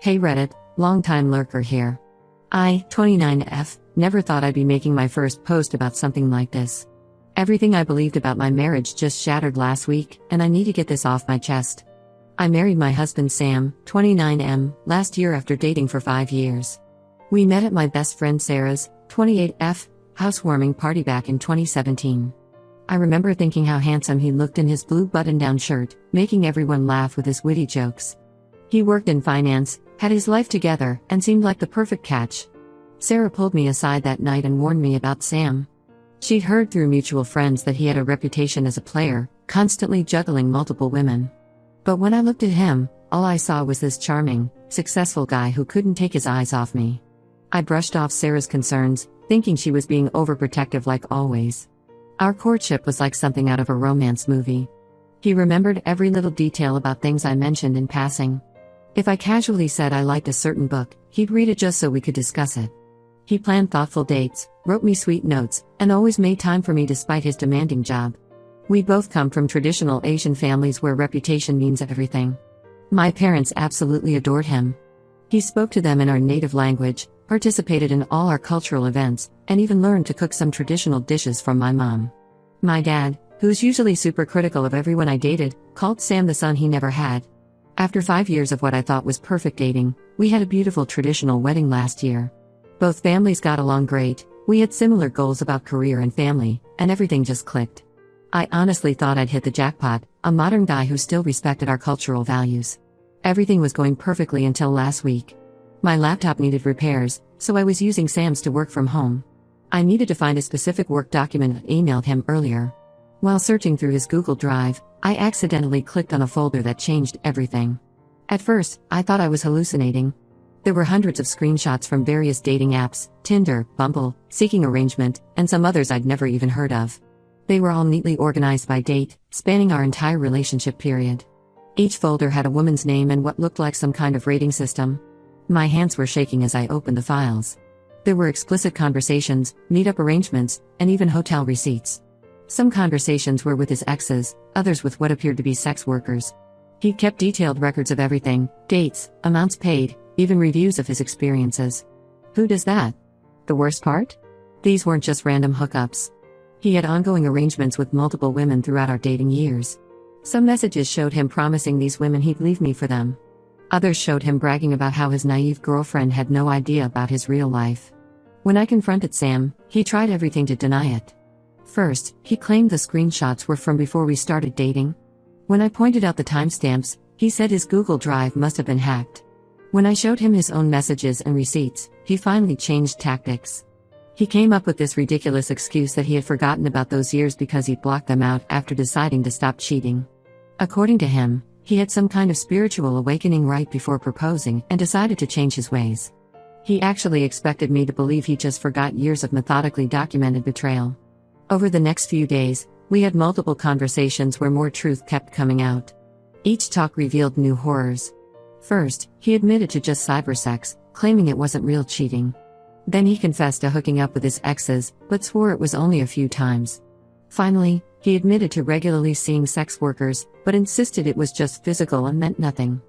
Hey Reddit, long-time lurker here. I, 29F, never thought I'd be making my first post about something like this. Everything I believed about my marriage just shattered last week, and I need to get this off my chest. I married my husband Sam, 29M, last year after dating for 5 years. We met at my best friend Sarah's, 28F, housewarming party back in 2017. I remember thinking how handsome he looked in his blue button-down shirt, making everyone laugh with his witty jokes. He worked in finance, had his life together, and seemed like the perfect catch. Sarah pulled me aside that night and warned me about Sam. She'd heard through mutual friends that he had a reputation as a player, constantly juggling multiple women. But when I looked at him, all I saw was this charming, successful guy who couldn't take his eyes off me. I brushed off Sarah's concerns, thinking she was being overprotective like always. Our courtship was like something out of a romance movie. He remembered every little detail about things I mentioned in passing. If I casually said I liked a certain book, he'd read it just so we could discuss it. He planned thoughtful dates, wrote me sweet notes, and always made time for me despite his demanding job. We both come from traditional Asian families where reputation means everything. My parents absolutely adored him. He spoke to them in our native language, participated in all our cultural events, and even learned to cook some traditional dishes from my mom. My dad, who's usually super critical of everyone I dated, called Sam the son he never had. After 5 years of what I thought was perfect dating, we had a beautiful traditional wedding last year. Both families got along great, we had similar goals about career and family, and everything just clicked. I honestly thought I'd hit the jackpot, a modern guy who still respected our cultural values. Everything was going perfectly until last week. My laptop needed repairs, so I was using Sam's to work from home. I needed to find a specific work document I emailed him earlier. While searching through his Google Drive, I accidentally clicked on a folder that changed everything. At first, I thought I was hallucinating. There were hundreds of screenshots from various dating apps, Tinder, Bumble, Seeking Arrangement, and some others I'd never even heard of. They were all neatly organized by date, spanning our entire relationship period. Each folder had a woman's name and what looked like some kind of rating system. My hands were shaking as I opened the files. There were explicit conversations, meetup arrangements, and even hotel receipts. Some conversations were with his exes, others with what appeared to be sex workers. He kept detailed records of everything, dates, amounts paid, even reviews of his experiences. Who does that? The worst part? These weren't just random hookups. He had ongoing arrangements with multiple women throughout our dating years. Some messages showed him promising these women he'd leave me for them. Others showed him bragging about how his naive girlfriend had no idea about his real life. When I confronted Sam, he tried everything to deny it. First, he claimed the screenshots were from before we started dating. When I pointed out the timestamps, he said his Google Drive must have been hacked. When I showed him his own messages and receipts, he finally changed tactics. He came up with this ridiculous excuse that he had forgotten about those years because he'd blocked them out after deciding to stop cheating. According to him, he had some kind of spiritual awakening right before proposing and decided to change his ways. He actually expected me to believe he just forgot years of methodically documented betrayal. Over the next few days, we had multiple conversations where more truth kept coming out. Each talk revealed new horrors. First, he admitted to just cybersex, claiming it wasn't real cheating. Then he confessed to hooking up with his exes, but swore it was only a few times. Finally, he admitted to regularly seeing sex workers, but insisted it was just physical and meant nothing.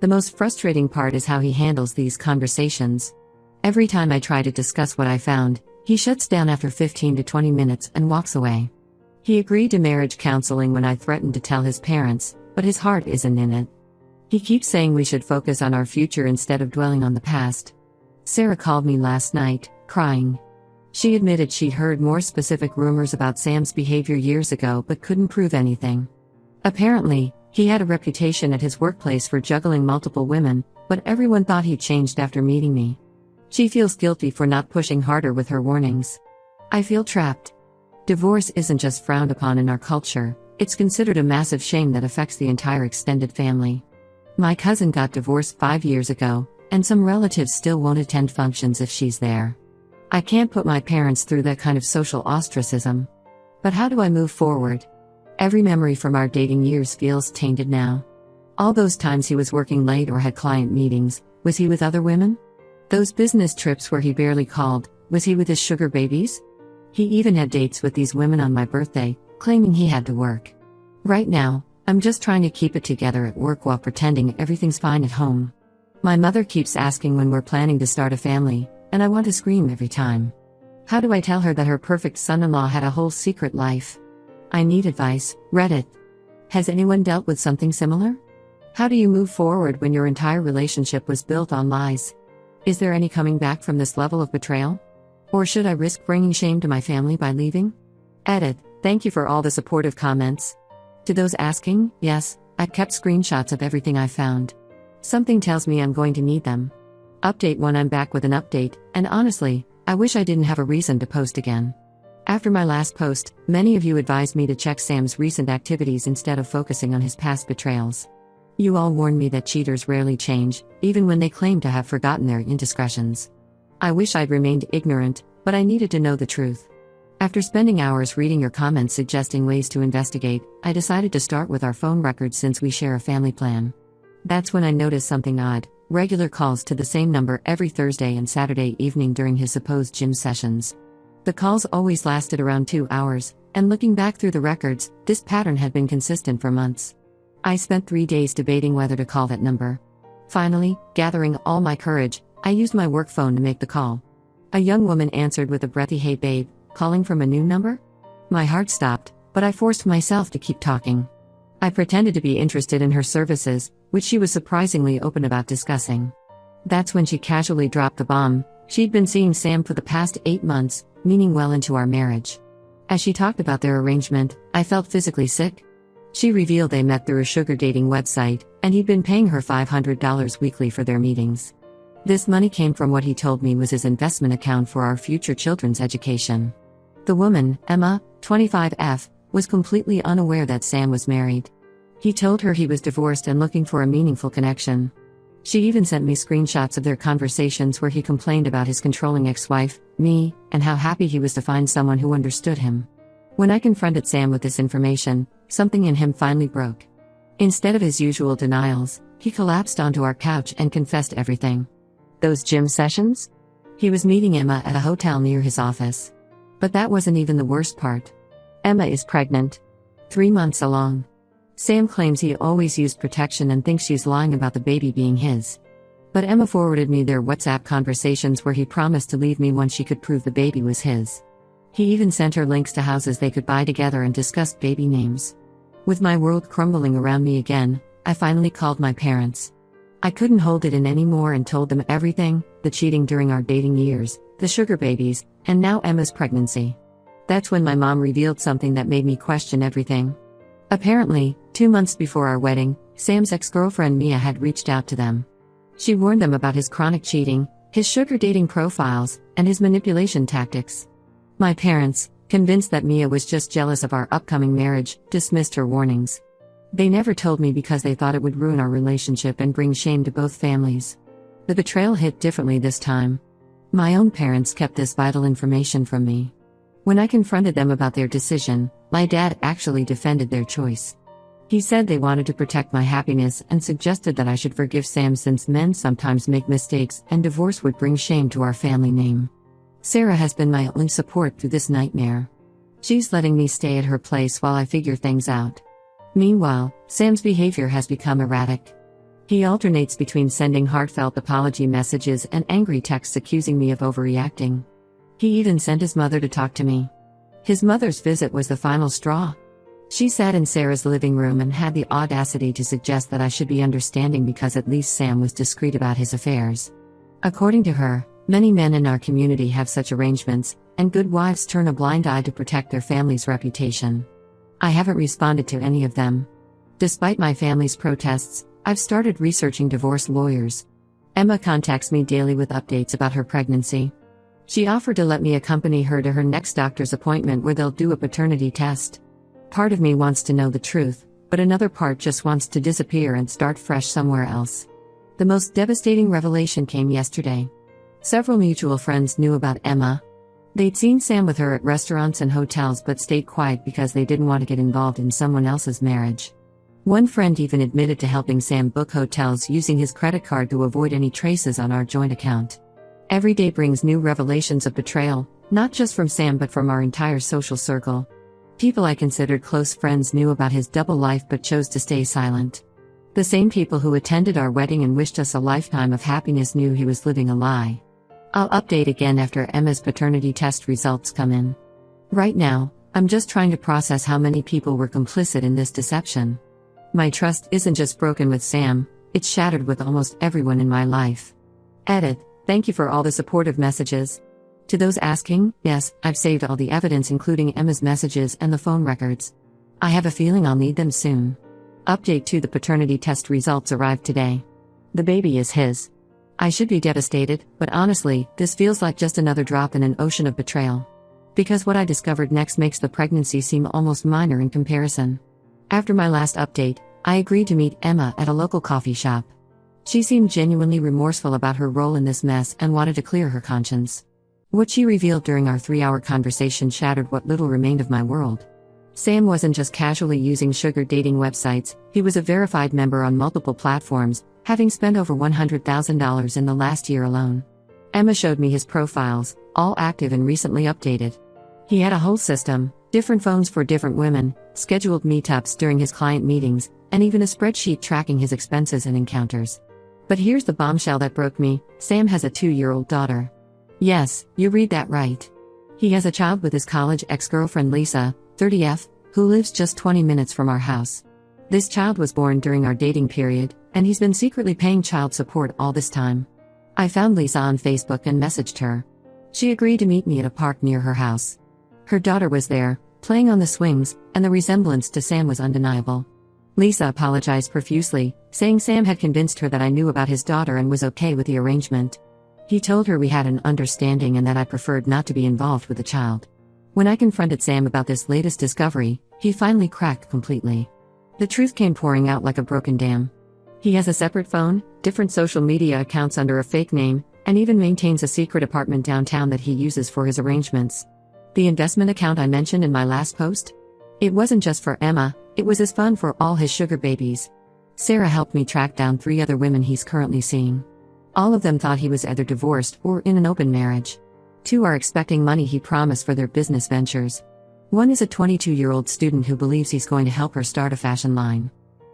The most frustrating part is how he handles these conversations. Every time I try to discuss what I found, he shuts down after 15 to 20 minutes and walks away. He agreed to marriage counseling when I threatened to tell his parents, but his heart isn't in it. He keeps saying we should focus on our future instead of dwelling on the past. Sarah called me last night, crying. She admitted she'd heard more specific rumors about Sam's behavior years ago but couldn't prove anything. Apparently, he had a reputation at his workplace for juggling multiple women, but everyone thought he'd changed after meeting me. She feels guilty for not pushing harder with her warnings. I feel trapped. Divorce isn't just frowned upon in our culture, it's considered a massive shame that affects the entire extended family. My cousin got divorced 5 years ago, and some relatives still won't attend functions if she's there. I can't put my parents through that kind of social ostracism. But how do I move forward? Every memory from our dating years feels tainted now. All those times he was working late or had client meetings, was he with other women? Those business trips where he barely called, was he with his sugar babies? He even had dates with these women on my birthday, claiming he had to work. Right now, I'm just trying to keep it together at work while pretending everything's fine at home. My mother keeps asking when we're planning to start a family, and I want to scream every time. How do I tell her that her perfect son-in-law had a whole secret life? I need advice. Reddit. Has anyone dealt with something similar? How do you move forward when your entire relationship was built on lies? Is there any coming back from this level of betrayal? Or should I risk bringing shame to my family by leaving? Edit. Thank you for all the supportive comments. To those asking, yes, I've kept screenshots of everything I've found. Something tells me I'm going to need them. Update 1. I'm back with an update, and honestly, I wish I didn't have a reason to post again. After my last post, many of you advised me to check Sam's recent activities instead of focusing on his past betrayals. You all warned me that cheaters rarely change, even when they claim to have forgotten their indiscretions. I wish I'd remained ignorant, but I needed to know the truth. After spending hours reading your comments suggesting ways to investigate, I decided to start with our phone records since we share a family plan. That's when I noticed something odd: regular calls to the same number every Thursday and Saturday evening during his supposed gym sessions. The calls always lasted around 2 hours, and looking back through the records, this pattern had been consistent for months. I spent 3 days debating whether to call that number. Finally, gathering all my courage, I used my work phone to make the call. A young woman answered with a breathy "Hey babe, calling from a new number?" My heart stopped, but I forced myself to keep talking. I pretended to be interested in her services, which she was surprisingly open about discussing. That's when she casually dropped the bomb. She'd been seeing Sam for the past 8 months, meaning well into our marriage. As she talked about their arrangement, I felt physically sick. She revealed they met through a sugar dating website, and he'd been paying her $500 weekly for their meetings. This money came from what he told me was his investment account for our future children's education. The woman, Emma, 25F, was completely unaware that Sam was married. He told her he was divorced and looking for a meaningful connection. She even sent me screenshots of their conversations where he complained about his controlling ex-wife, me, and how happy he was to find someone who understood him. When I confronted Sam with this information, something in him finally broke. Instead of his usual denials, he collapsed onto our couch and confessed everything. Those gym sessions? He was meeting Emma at a hotel near his office. But that wasn't even the worst part. Emma is pregnant. 3 months along. Sam claims he always used protection and thinks she's lying about the baby being his. But Emma forwarded me their WhatsApp conversations where he promised to leave me once she could prove the baby was his. He even sent her links to houses they could buy together and discussed baby names. With my world crumbling around me again, I finally called my parents. I couldn't hold it in anymore and told them everything: the cheating during our dating years, the sugar babies, and now Emma's pregnancy. That's when my mom revealed something that made me question everything. Apparently, 2 months before our wedding, Sam's ex-girlfriend Mia had reached out to them. She warned them about his chronic cheating, his sugar dating profiles, and his manipulation tactics. My parents, convinced that Mia was just jealous of our upcoming marriage, dismissed her warnings. They never told me because they thought it would ruin our relationship and bring shame to both families. The betrayal hit differently this time. My own parents kept this vital information from me. When I confronted them about their decision, my dad actually defended their choice. He said they wanted to protect my happiness and suggested that I should forgive Sam since men sometimes make mistakes and divorce would bring shame to our family name. Sarah has been my only support through this nightmare. She's letting me stay at her place while I figure things out. Meanwhile, Sam's behavior has become erratic. He alternates between sending heartfelt apology messages and angry texts accusing me of overreacting. He even sent his mother to talk to me. His mother's visit was the final straw. She sat in Sarah's living room and had the audacity to suggest that I should be understanding because at least Sam was discreet about his affairs. According to her, many men in our community have such arrangements, and good wives turn a blind eye to protect their family's reputation. I haven't responded to any of them. Despite my family's protests, I've started researching divorce lawyers. Emma contacts me daily with updates about her pregnancy. She offered to let me accompany her to her next doctor's appointment where they'll do a paternity test. Part of me wants to know the truth, but another part just wants to disappear and start fresh somewhere else. The most devastating revelation came yesterday. Several mutual friends knew about Emma. They'd seen Sam with her at restaurants and hotels but stayed quiet because they didn't want to get involved in someone else's marriage. One friend even admitted to helping Sam book hotels using his credit card to avoid any traces on our joint account. Every day brings new revelations of betrayal, not just from Sam but from our entire social circle. People I considered close friends knew about his double life but chose to stay silent. The same people who attended our wedding and wished us a lifetime of happiness knew he was living a lie. I'll update again after Emma's paternity test results come in. Right now, I'm just trying to process how many people were complicit in this deception. My trust isn't just broken with Sam, it's shattered with almost everyone in my life. Edit. Thank you for all the supportive messages. To those asking, yes, I've saved all the evidence including Emma's messages and the phone records. I have a feeling I'll need them soon. Update 2: the paternity test results arrived today. The baby is his. I should be devastated, but honestly, this feels like just another drop in an ocean of betrayal. Because what I discovered next makes the pregnancy seem almost minor in comparison. After my last update, I agreed to meet Emma at a local coffee shop. She seemed genuinely remorseful about her role in this mess and wanted to clear her conscience. What she revealed during our 3-hour conversation shattered what little remained of my world. Sam wasn't just casually using sugar dating websites, he was a verified member on multiple platforms, having spent over $100,000 in the last year alone. Emma showed me his profiles, all active and recently updated. He had a whole system, different phones for different women, scheduled meetups during his client meetings, and even a spreadsheet tracking his expenses and encounters. But here's the bombshell that broke me: Sam has a 2-year-old daughter. Yes, you read that right. He has a child with his college ex-girlfriend Lisa, 30F, who lives just 20 minutes from our house. This child was born during our dating period, and he's been secretly paying child support all this time. I found Lisa on Facebook and messaged her. She agreed to meet me at a park near her house. Her daughter was there, playing on the swings, and the resemblance to Sam was undeniable. Lisa apologized profusely, saying Sam had convinced her that I knew about his daughter and was okay with the arrangement. He told her we had an understanding and that I preferred not to be involved with the child. When I confronted Sam about this latest discovery, he finally cracked completely. The truth came pouring out like a broken dam. He has a separate phone, different social media accounts under a fake name, and even maintains a secret apartment downtown that he uses for his arrangements. The investment account I mentioned in my last post? It wasn't just for Emma, it was his fund for all his sugar babies. Sarah helped me track down 3 other women he's currently seeing. All of them thought he was either divorced or in an open marriage. 2 are expecting money he promised for their business ventures. 1 is a 22-year-old student who believes he's going to help her start a fashion line.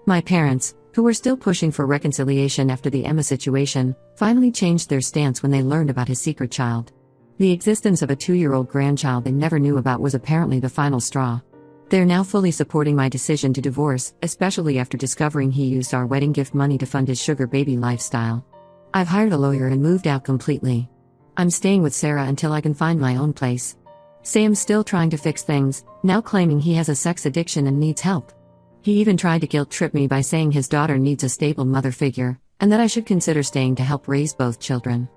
My parents, who were still pushing for reconciliation after the Emma situation, finally changed their stance when they learned about his secret child. The existence of a 2-year-old grandchild they never knew about was apparently the final straw. They're now fully supporting my decision to divorce, especially after discovering he used our wedding gift money to fund his sugar baby lifestyle. I've hired a lawyer and moved out completely. I'm staying with Sarah until I can find my own place. Sam's still trying to fix things, now claiming he has a sex addiction and needs help. He even tried to guilt-trip me by saying his daughter needs a stable mother figure, and that I should consider staying to help raise both children.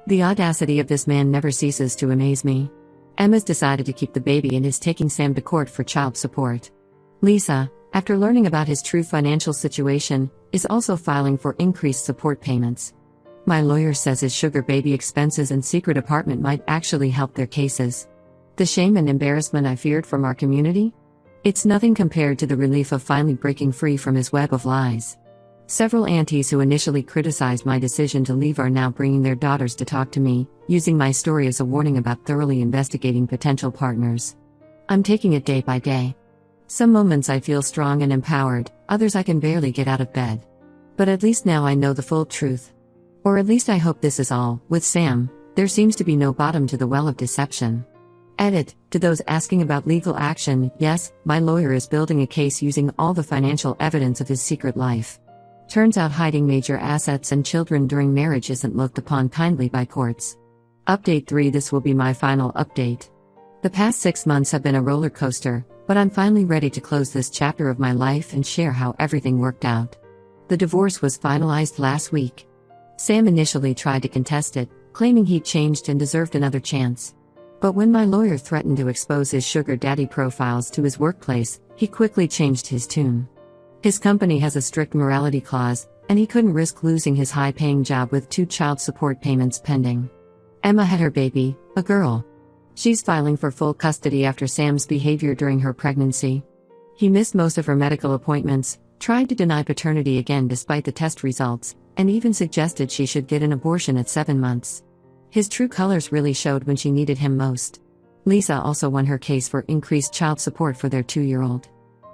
The audacity of this man never ceases to amaze me. Emma's decided to keep the baby and is taking Sam to court for child support. Lisa, after learning about his true financial situation, is also filing for increased support payments. My lawyer says his sugar baby expenses and secret apartment might actually help their cases. The shame and embarrassment I feared from our community? It's nothing compared to the relief of finally breaking free from his web of lies. Several aunties who initially criticized my decision to leave are now bringing their daughters to talk to me, using my story as a warning about thoroughly investigating potential partners. I'm taking it day by day. Some moments I feel strong and empowered, others I can barely get out of bed. But at least now I know the full truth. Or at least I hope this is all. With Sam, there seems to be no bottom to the well of deception. Edit. To those asking about legal action, yes, my lawyer is building a case using all the financial evidence of his secret life. Turns out hiding major assets and children during marriage isn't looked upon kindly by courts. Update 3. This will be my final update. The past 6 months have been a roller coaster, but I'm finally ready to close this chapter of my life and share how everything worked out. The divorce was finalized last week. Sam initially tried to contest it, claiming he'd changed and deserved another chance. But when my lawyer threatened to expose his sugar daddy profiles to his workplace, he quickly changed his tune. His company has a strict morality clause, and he couldn't risk losing his high-paying job with 2 child support payments pending. Emma had her baby, a girl. She's filing for full custody after Sam's behavior during her pregnancy. He missed most of her medical appointments, tried to deny paternity again despite the test results, and even suggested she should get an abortion at 7 months. His true colors really showed when she needed him most. Lisa also won her case for increased child support for their 2-year-old.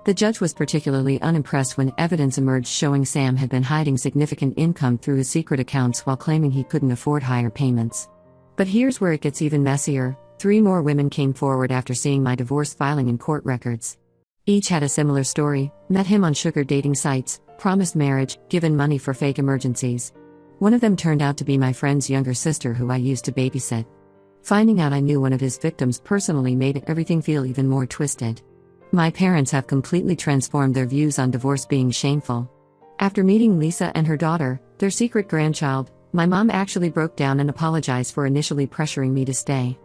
The judge was particularly unimpressed when evidence emerged showing Sam had been hiding significant income through his secret accounts while claiming he couldn't afford higher payments. But here's where it gets even messier. 3 more women came forward after seeing my divorce filing in court records. Each had a similar story: met him on sugar dating sites, promised marriage, given money for fake emergencies. One of them turned out to be my friend's younger sister who I used to babysit. Finding out I knew one of his victims personally made everything feel even more twisted. My parents have completely transformed their views on divorce being shameful. After meeting Lisa and her daughter, their secret grandchild, my mom actually broke down and apologized for initially pressuring me to stay.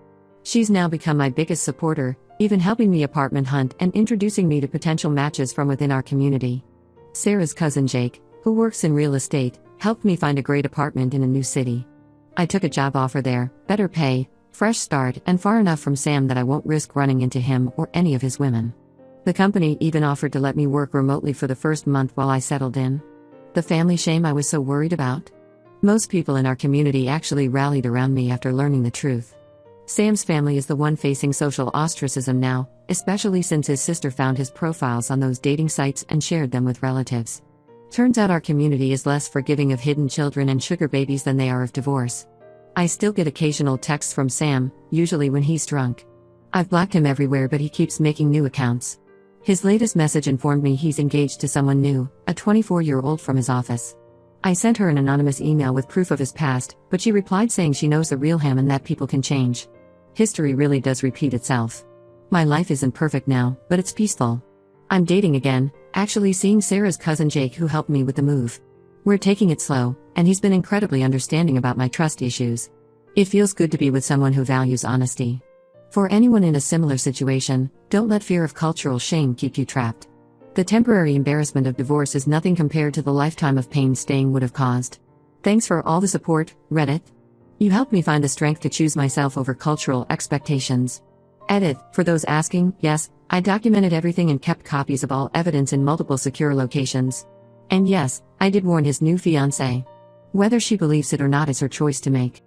She's now become my biggest supporter, even helping me apartment hunt and introducing me to potential matches from within our community. Sarah's cousin Jake, who works in real estate, helped me find a great apartment in a new city. I took a job offer there, better pay, fresh start, and far enough from Sam that I won't risk running into him or any of his women. The company even offered to let me work remotely for the first month while I settled in. The family shame I was so worried about? Most people in our community actually rallied around me after learning the truth. Sam's family is the one facing social ostracism now, especially since his sister found his profiles on those dating sites and shared them with relatives. Turns out our community is less forgiving of hidden children and sugar babies than they are of divorce. I still get occasional texts from Sam, usually when he's drunk. I've blocked him everywhere, but he keeps making new accounts. His latest message informed me he's engaged to someone new, a 24-year-old from his office. I sent her an anonymous email with proof of his past, but she replied saying she knows the real him and that people can change. History really does repeat itself. My life isn't perfect now, but it's peaceful. I'm dating again, actually seeing Sarah's cousin Jake, who helped me with the move. We're taking it slow, and he's been incredibly understanding about my trust issues. It feels good to be with someone who values honesty. For anyone in a similar situation, don't let fear of cultural shame keep you trapped. The temporary embarrassment of divorce is nothing compared to the lifetime of pain staying would have caused. Thanks for all the support, Reddit. You helped me find the strength to choose myself over cultural expectations. Edit, for those asking, yes, I documented everything and kept copies of all evidence in multiple secure locations. And yes, I did warn his new fiancée. Whether she believes it or not is her choice to make.